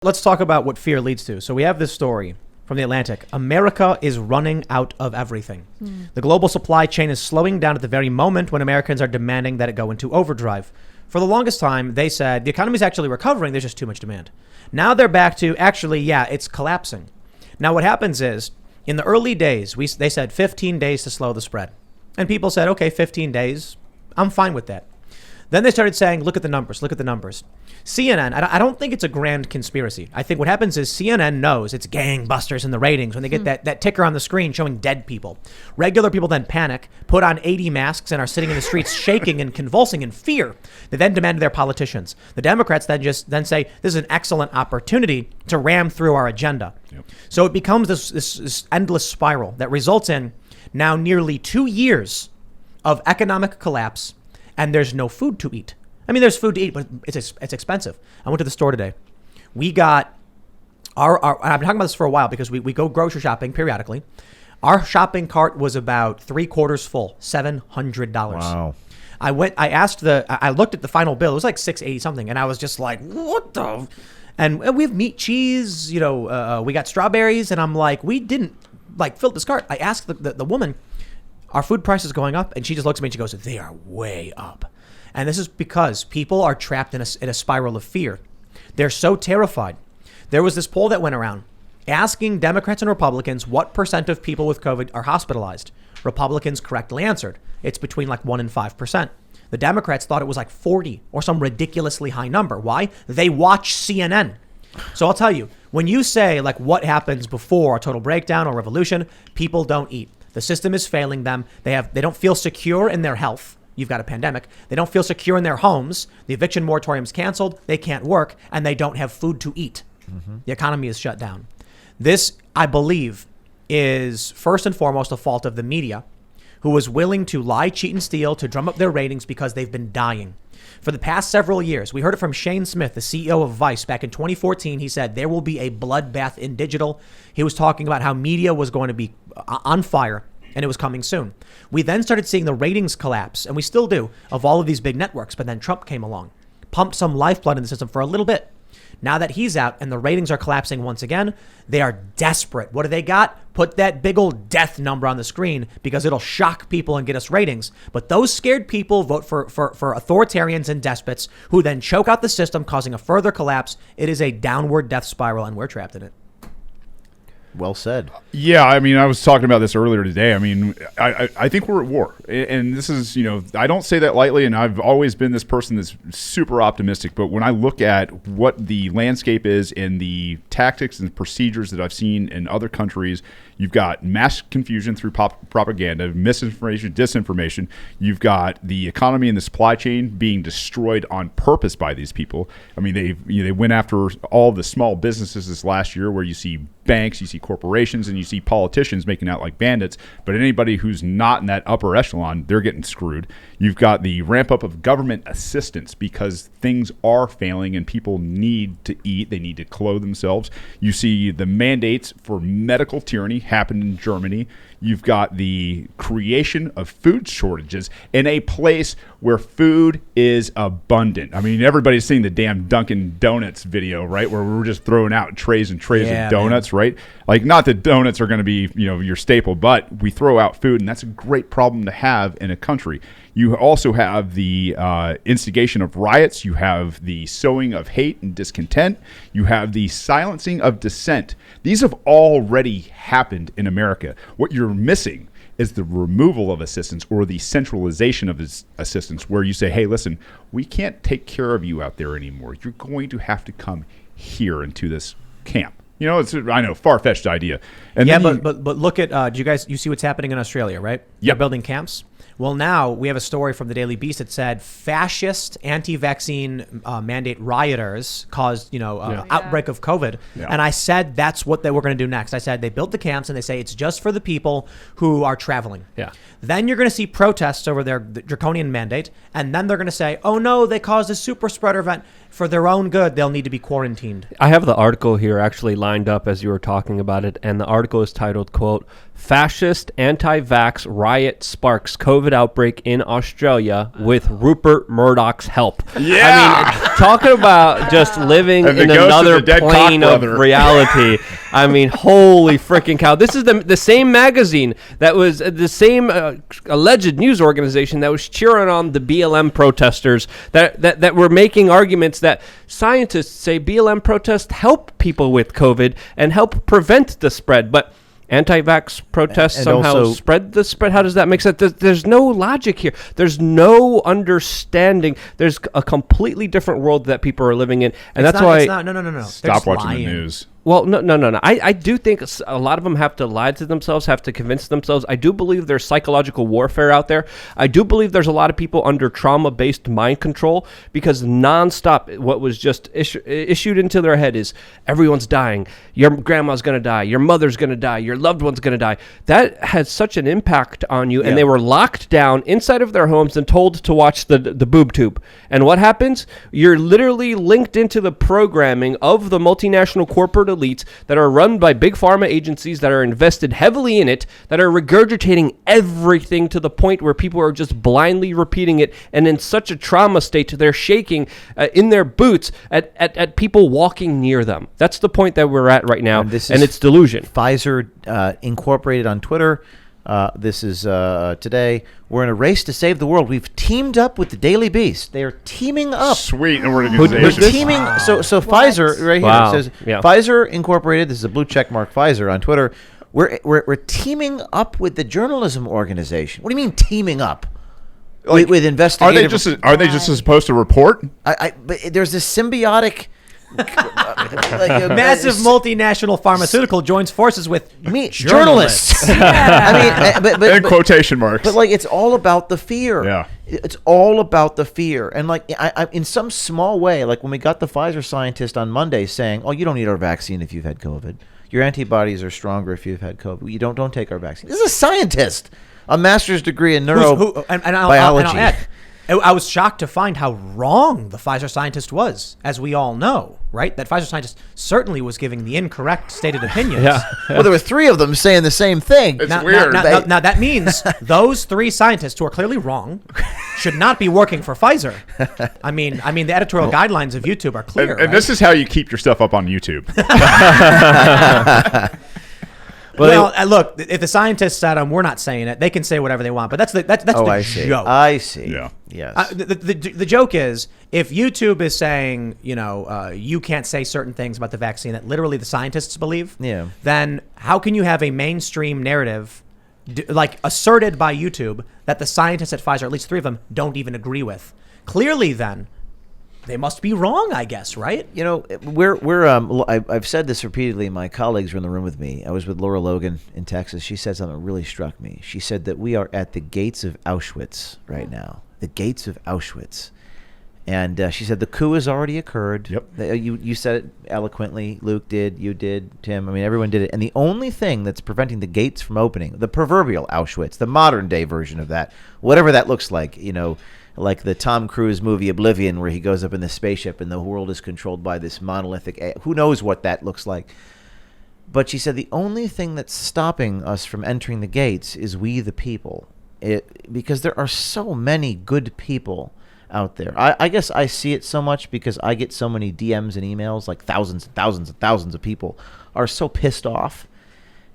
Let's talk about what fear leads to. So we have this story from The Atlantic. America is running out of everything. The global supply chain is slowing down at the very moment when Americans are demanding that it go into overdrive. For the longest time, they said the economy is actually recovering. There's just too much demand. Now they're back to actually, yeah, it's collapsing. Now what happens is in the early days, they said 15 days to slow the spread. And people said, okay, 15 days. I'm fine with that. Then they started saying, look at the numbers, look at the numbers. CNN, I don't think it's a grand conspiracy. I think what happens is CNN knows it's gangbusters in the ratings when they get that ticker on the screen showing dead people. Regular people then panic, put on 80 masks and are sitting in the streets shaking and convulsing in fear. They then demand their politicians. The Democrats then say this is an excellent opportunity to ram through our agenda. Yep. So it becomes this endless spiral that results in now nearly 2 years of economic collapse, and there's no food to eat. I mean, there's food to eat, but it's expensive. I went to the store today. We got our I've been talking about this for a while because we go grocery shopping periodically. Our shopping cart was about 3/4 full, $700. Wow. I looked at the final bill. It was like $680 something. And I was just like, what the? And we have meat, cheese, we got strawberries. And I'm like, we didn't fill this cart. I asked the woman, our food price is going up. And she just looks at me and she goes, they are way up. And this is because people are trapped in a spiral of fear. They're so terrified. There was this poll that went around asking Democrats and Republicans what % of people with COVID are hospitalized. Republicans correctly answered it's between 1% and 5%. The Democrats thought it was 40 or some ridiculously high number. Why? They watch CNN. So I'll tell you, when you say what happens before a total breakdown or revolution, people don't eat. The system is failing them. They don't feel secure in their health. You've got a pandemic. They don't feel secure in their homes. The eviction moratorium's canceled. They can't work and they don't have food to eat. Mm-hmm. The economy is shut down. This, I believe, is first and foremost a fault of the media, who was willing to lie, cheat, and steal to drum up their ratings because they've been dying. For the past several years, we heard it from Shane Smith, the CEO of Vice, back in 2014. He said there will be a bloodbath in digital. He was talking about how media was going to be on fire. And it was coming soon. We then started seeing the ratings collapse, and we still do, of all of these big networks. But then Trump came along, pumped some lifeblood in the system for a little bit. Now that he's out and the ratings are collapsing once again, they are desperate. What do they got? Put that big old death number on the screen because it'll shock people and get us ratings. But those scared people vote for authoritarians and despots who then choke out the system, causing a further collapse. It is a downward death spiral, and we're trapped in it. Well said. Yeah, I mean, I was talking about this earlier today. I mean, I think we're at war. And this is, I don't say that lightly, and I've always been this person that's super optimistic. But when I look at what the landscape is and the tactics and procedures that I've seen in other countries, you've got mass confusion through propaganda, misinformation, disinformation. You've got the economy and the supply chain being destroyed on purpose by these people. I mean, they went after all the small businesses this last year where you see banks, you see corporations, and you see politicians making out like bandits. But anybody who's not in that upper echelon, they're getting screwed. You've got the ramp up of government assistance because things are failing and people need to eat. They need to clothe themselves. You see the mandates for medical tyranny happen in Germany. You've got the creation of food shortages in a place where food is abundant. I mean, everybody's seen the damn Dunkin' Donuts video, right? Where we're just throwing out trays and trays of donuts, right? Not that donuts are going to be, your staple, but we throw out food, and that's a great problem to have in a country. You also have the instigation of riots. You have the sowing of hate and discontent. You have the silencing of dissent. These have already happened in America. What you're missing is the removal of assistance or the centralization of assistance where you say, hey, listen, we can't take care of you out there anymore. You're going to have to come here into this camp. It's I know far-fetched idea. And but look at you see what's happening in Australia, right? Yeah, they're building camps. Well, now we have a story from the Daily Beast that said fascist anti-vaccine mandate rioters caused, outbreak of COVID. Yeah. And I said that's what they were going to do next. I said they built the camps and they say it's just for the people who are traveling. Yeah. Then you're going to see protests over the draconian mandate. And then they're going to say, oh, no, they caused a super spreader event. for their own good, they'll need to be quarantined. I have the article here actually lined up as you were talking about it, and the article is titled, quote, "Fascist Anti-Vax Riot Sparks COVID Outbreak in Australia with Rupert Murdoch's Help." Yeah! I mean, talking about just living And the in ghost of another the dead plane cock of brother. reality. I mean, holy freaking cow. This is the same magazine that was the same alleged news organization that was cheering on the BLM protesters that were making arguments that scientists say BLM protests help people with COVID and help prevent the spread. But anti-vax protests And somehow also- spread the spread. How does that make sense? There's no logic here. There's no understanding. There's a completely different world that people are living in. And It's that's not, why... it's not, no. They're Stop just watching lying. the news. Well, no. I do think a lot of them have to lie to themselves, have to convince themselves. I do believe there's psychological warfare out there. I do believe there's a lot of people under trauma-based mind control because nonstop what was just issued into their head is everyone's dying. Your grandma's going to die. Your mother's going to die. Your loved one's going to die. That has such an impact on you. And they were locked down inside of their homes and told to watch the boob tube. And what happens? You're literally linked into the programming of the multinational corporate elites that are run by big pharma agencies that are invested heavily in it, that are regurgitating everything to the point where people are just blindly repeating it, and in such a trauma state they're shaking in their boots at people walking near them. That's the point that we're at right now, and it's delusion. Pfizer Incorporated on Twitter. This is today. We're in a race to save the world. We've teamed up with the Daily Beast. They are teaming up. Sweet, and We're organization. teaming. So Pfizer right here Wow. says Yeah. Pfizer Incorporated. This is a blue check mark Pfizer on Twitter. We're teaming up with the journalism organization. What do you mean teaming up? With investigative. Are they just supposed to report? But there's this symbiotic. Massive multinational pharmaceutical joins forces with journalists. I mean, In quotation marks. But like, it's all about the fear. Yeah. It's all about the fear. And like, I in some small way, like when we got the Pfizer scientist on Monday saying, "Oh, you don't need our vaccine if you've had COVID. Your antibodies are stronger if you've had COVID. You don't take our vaccine." This is a scientist, a master's degree in neurobiology. I'll add, I was shocked to find how wrong the Pfizer scientist was, as we all know, right? That Pfizer scientist certainly was giving the incorrect stated opinions. Well, there were three of them saying the same thing. It's Now, weird. now that means those three scientists who are clearly wrong should not be working for Pfizer. I mean, the editorial guidelines of YouTube are clear. And this is how you keep your stuff up on YouTube. Well, look, if the scientists said we're not saying it, they can say whatever they want. But that's the joke. I see. Yeah. Yes. The joke is, if YouTube is saying, you can't say certain things about the vaccine that literally the scientists believe, then how can you have a mainstream narrative asserted by YouTube that the scientists at Pfizer, at least three of them, don't even agree with? Clearly, then, they must be wrong, I guess, right? I've said this repeatedly. My colleagues were in the room with me. I was with Laura Logan in Texas. She said something that really struck me. She said that we are at the gates of Auschwitz right now. The gates of Auschwitz. And she said the coup has already occurred. Yep. You said it eloquently. Luke did. You did. Tim. I mean, everyone did it. And the only thing that's preventing the gates from opening, the proverbial Auschwitz, the modern day version of that, whatever that looks like, like the Tom Cruise movie Oblivion, where he goes up in the spaceship and the world is controlled by this monolithic. Who knows what that looks like? But she said the only thing that's stopping us from entering the gates is we, the people, because there are so many good people out there. I guess I see it so much because I get so many DMs and emails, like thousands and thousands and thousands of people are so pissed off.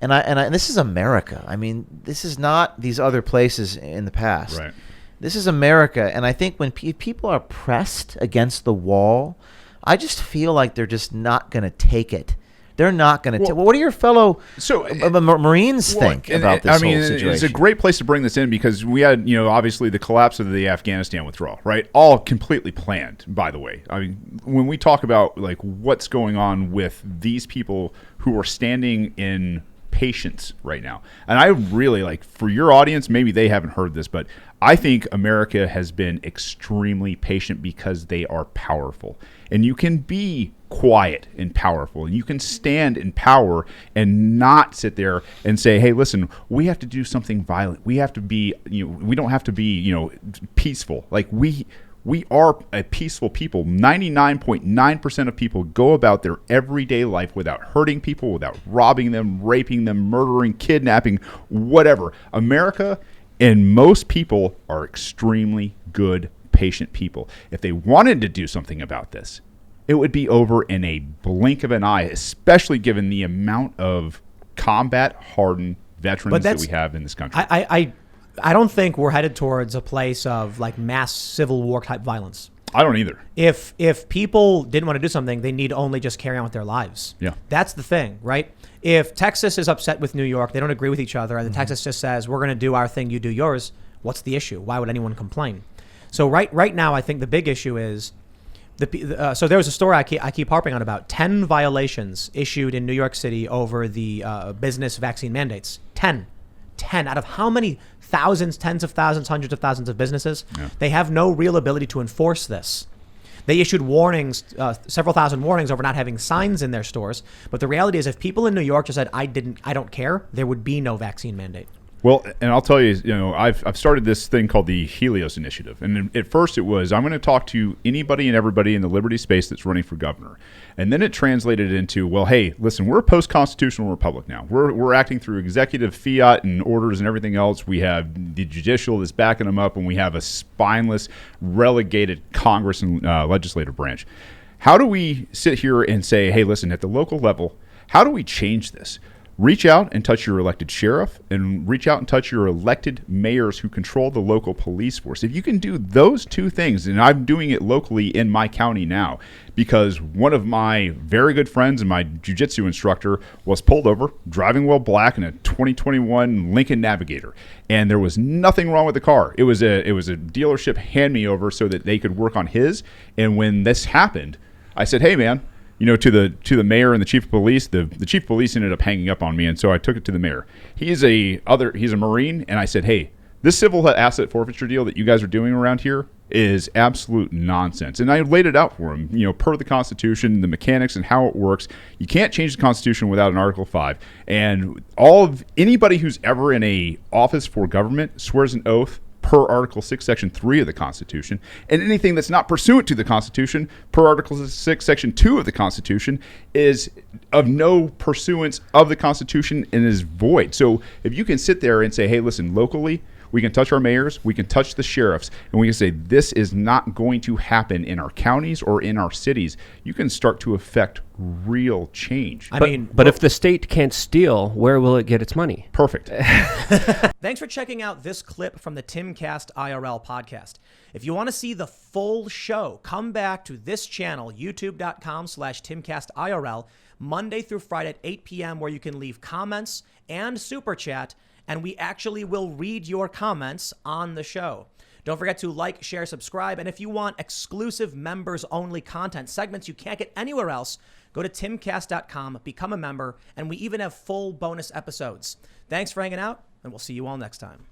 And this is America. I mean, this is not these other places in the past. Right. This is America, and I think when people are pressed against the wall, I just feel like they're just not going to take it. They're not going to. What do your fellow Marines think about this whole situation? It's a great place to bring this in because we had, obviously the collapse of the Afghanistan withdrawal, right? All completely planned, by the way. I mean, when we talk about like what's going on with these people who are standing in patience right now, and I really for your audience, maybe they haven't heard this, but I think America has been extremely patient because they are powerful. And you can be quiet and powerful, and you can stand in power and not sit there and say, hey, listen, we have to do something violent. We have to be, we don't have to be, peaceful. Like we We are a peaceful people. 99.9% of people go about their everyday life without hurting people, without robbing them, raping them, murdering, kidnapping, whatever. America and most people are extremely good, patient people. If they wanted to do something about this, it would be over in a blink of an eye, especially given the amount of combat-hardened veterans that we have in this country. I don't think we're headed towards a place of like mass civil war type violence. I don't either. If people didn't want to do something, they need only just carry on with their lives. Yeah. That's the thing, right? If Texas is upset with New York, they don't agree with each other, and Texas just says, we're going to do our thing, you do yours, what's the issue? Why would anyone complain? So right now, I think the big issue is, so there was a story I keep harping on about 10 violations issued in New York City over the business vaccine mandates. 10 out of how many thousands, tens of thousands, hundreds of thousands of businesses? Yeah. They have no real ability to enforce this. They issued warnings, several thousand warnings over not having signs in their stores. But the reality is, if people in New York just said, I don't care, there would be no vaccine mandate. Well, and I'll tell you, I've started this thing called the Helios Initiative. And at first it was, I'm going to talk to anybody and everybody in the liberty space that's running for governor. And then it translated into, well, hey, listen, we're a post-constitutional republic now. We're acting through executive fiat and orders and everything else. We have the judicial that's backing them up, and we have a spineless, relegated Congress and legislative branch. How do we sit here and say, hey, listen, at the local level, how do we change this? Reach out and touch your elected sheriff, and reach out and touch your elected mayors who control the local police force. If you can do those two things, and I'm doing it locally in my county now, because one of my very good friends and my jiu-jitsu instructor was pulled over driving while black in a 2021 Lincoln Navigator, and there was nothing wrong with the car. It was a dealership hand me over so that they could work on his. And when this happened, I said, hey man, to the mayor and the chief of police, the chief of police ended up hanging up on me, and so I took it to the mayor. He's a Marine, and I said, hey, this civil asset forfeiture deal that you guys are doing around here is absolute nonsense. And I laid it out for him, per the Constitution, the mechanics and how it works. You can't change the Constitution without an Article 5. And anybody who's ever in a office for government swears an oath per Article 6, Section 3 of the Constitution, and anything that's not pursuant to the Constitution, per Article 6, Section 2 of the Constitution, is of no pursuance of the Constitution and is void. So if you can sit there and say, hey, listen, locally, we can touch our mayors, we can touch the sheriffs, and we can say this is not going to happen in our counties or in our cities, you can start to affect real change. But if the state can't steal, where will it get its money? Perfect. Thanks for checking out this clip from the Timcast IRL podcast. If you want to see the full show, come back to this channel, youtube.com/TimcastIRL, Monday through Friday at 8 p.m., where you can leave comments and super chat, and we actually will read your comments on the show. Don't forget to like, share, subscribe, and if you want exclusive members-only content, segments you can't get anywhere else, go to timcast.com, become a member, and we even have full bonus episodes. Thanks for hanging out, and we'll see you all next time.